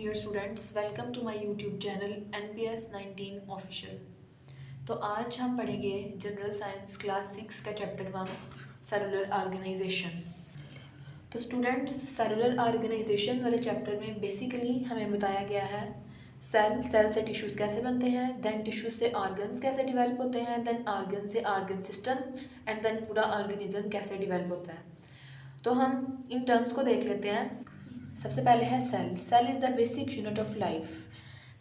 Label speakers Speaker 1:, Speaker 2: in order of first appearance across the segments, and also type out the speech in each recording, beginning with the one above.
Speaker 1: Dear students, welcome to my YouTube channel NPS 19 official. तो आज हम पढ़ेंगे जनरल साइंस क्लास 6 का चैप्टर 1 सेलुलर ऑर्गेनाइजेशन। तो स्टूडेंट्स, सेलुलर ऑर्गेनाइजेशन वाले चैप्टर में बेसिकली हमें बताया गया है सेल से टिश्यूज़ कैसे बनते हैं, देन टिश्यूज से ऑर्गन्स कैसे डेवलप होते हैं, देन ऑर्गन से ऑर्गन सिस्टम एंड देन पूरा ऑर्गेनिज्म कैसे डेवलप होता है। तो हम इन टर्म्स को देख लेते हैं। सबसे पहले है cell. Cell is the basic unit of life.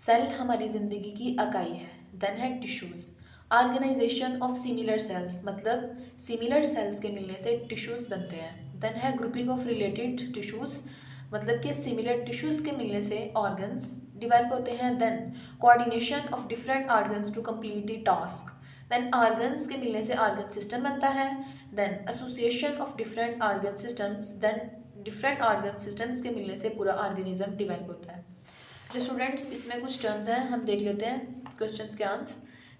Speaker 1: Cell हमारी ज़िंदगी की इकाई है। देन है tissues, organization of similar cells, मतलब सिमिलर सेल्स के मिलने से टिश्यूज़ बनते हैं। देन है ग्रुपिंग ऑफ रिलेटेड टिश्यूज़, मतलब कि सिमिलर टिश्यूज़ के मिलने से ऑर्गन्स डिवेल्प होते हैं। Then coordination of different organs to complete the task, then organs के मिलने से ऑर्गन सिस्टम बनता है। Then association of different organ systems, then different organ systems के मिलने से पूरा ऑर्गेनिज्म डेवलप होता है। जो स्टूडेंट्स, इसमें कुछ टर्म्स हैं, हम देख लेते हैं क्वेश्चंस के answer.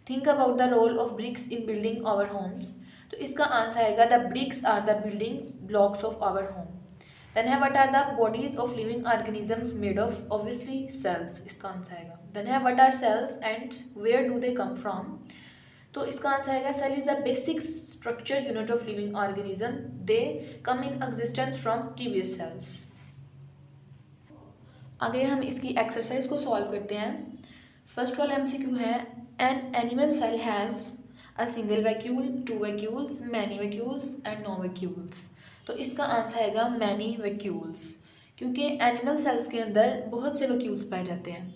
Speaker 1: Think about the role of bricks in building our homes. तो इसका आंसर आएगा the bricks are the building blocks of our home. Then है what are the bodies of living organisms made of, obviously cells, इसका answer आएगा। Then है what are cells and where do they come from. तो इसका answer आएगा cell is the basic structure unit of living organism, they come in existence from previous cells. आगे हम इसकी exercise को सॉल्व करते हैं। फर्स्ट वाला MCQ है, an animal cell has a single vacuole, 2 vacuoles, many vacuoles and no vacuoles. तो इसका आंसर आएगा मैनी वैक्यूल्स, क्योंकि एनिमल सेल्स के अंदर बहुत से वैक्यूल्स पाए जाते हैं।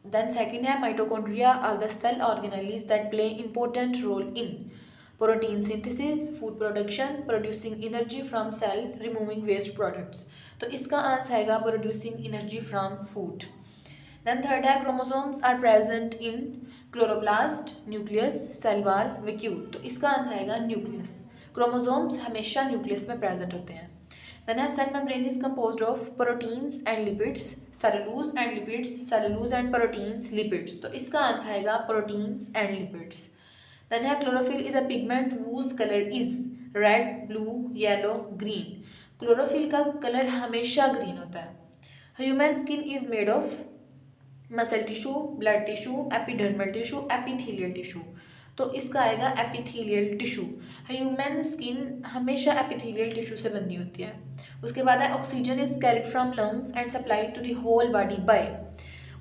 Speaker 1: Then second है mitochondria are the cell organelles that play important role in protein synthesis, food production, producing energy from cell, removing waste products. तो इसका आंसर आएगा producing energy from food. Then third है chromosomes are present in chloroplast, nucleus, cell wall, vacuole. तो इसका answer आएगा nucleus. Chromosomes हमेशा nucleus में present होते हैं. Then है cell membrane is composed of proteins and lipids, cellulose and lipids, cellulose and proteins, lipids. तो इसका आंसर आएगा proteins and lipids. Then है chlorophyll is a pigment whose color is red, blue, yellow, green. Chlorophyll का colour हमेशा green होता है. Human skin is made of muscle tissue, blood tissue, epidermal tissue, epithelial tissue. तो इसका आएगा epithelial tissue. Human skin हमेशा epithelial tissue से बनी होती है. उसके बाद है oxygen is carried from lungs and supplied to the whole body by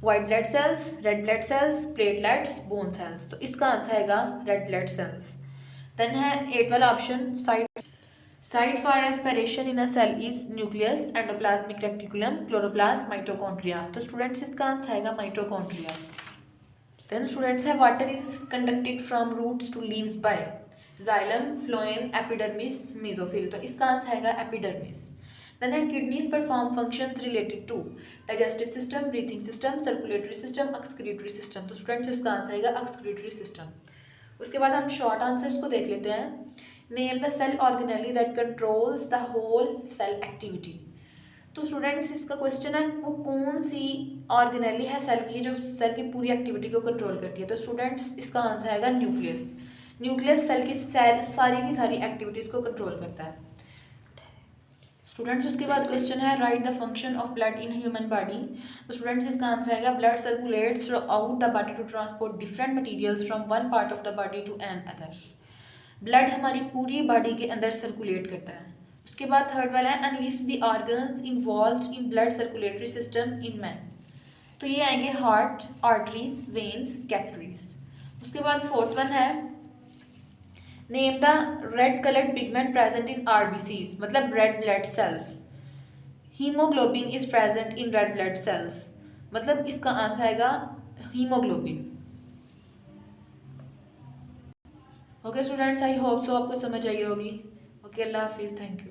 Speaker 1: white blood cells, red blood cells, platelets, bone cells. तो इसका आंसर आएगा रेड ब्लड सेल्स. देन है 8 वाला option, site for respiration in a cell is nucleus, endoplasmic reticulum, chloroplast, mitochondria. तो students इसका answer आएगा mitochondria. Then students है water is conducted from roots to leaves by xylem, phloem, epidermis, mesophyll. तो इसका answer आएगा epidermis. Then है kidneys perform functions related to digestive system, breathing system, circulatory system, excretory system. तो students इसका answer आएगा excretory system. उसके बाद हम शॉर्ट आंसर्स को देख लेते हैं. Name the cell organelle that controls the whole cell activity. तो स्टूडेंट्स इसका क्वेश्चन है वो कौन सी ऑर्गेनेली है सेल की जो सेल की पूरी एक्टिविटी को कंट्रोल करती है. तो स्टूडेंट्स इसका आंसर आएगा न्यूक्लियस. न्यूक्लियस सेल की सारी की सारी एक्टिविटीज़ को कंट्रोल करता है. स्टूडेंट्स उसके बाद क्वेश्चन है write the function of blood in human body. तो स्टूडेंट्स इसका आंसर आएगा blood circulates throughout the body to transport different materials from one part of the body to another. Blood हमारी पूरी body के अंदर circulate करता है. उसके बाद थर्ड वाला है unlist the organs involved in blood circulatory system in man. तो ये आएंगे हार्ट, आर्टरीज, वेन्स, कैपिलरीज. उसके बाद फोर्थ वन है name the red coloured pigment present in RBCs, मतलब red blood sales. Haemoglobin is present in red blood sales, मतलब इसका answer आएगा haemoglobin. Okay students, I hope so आपको समझ आई होगी. ओके, अल्लाह हाफिज़, थैंक यू.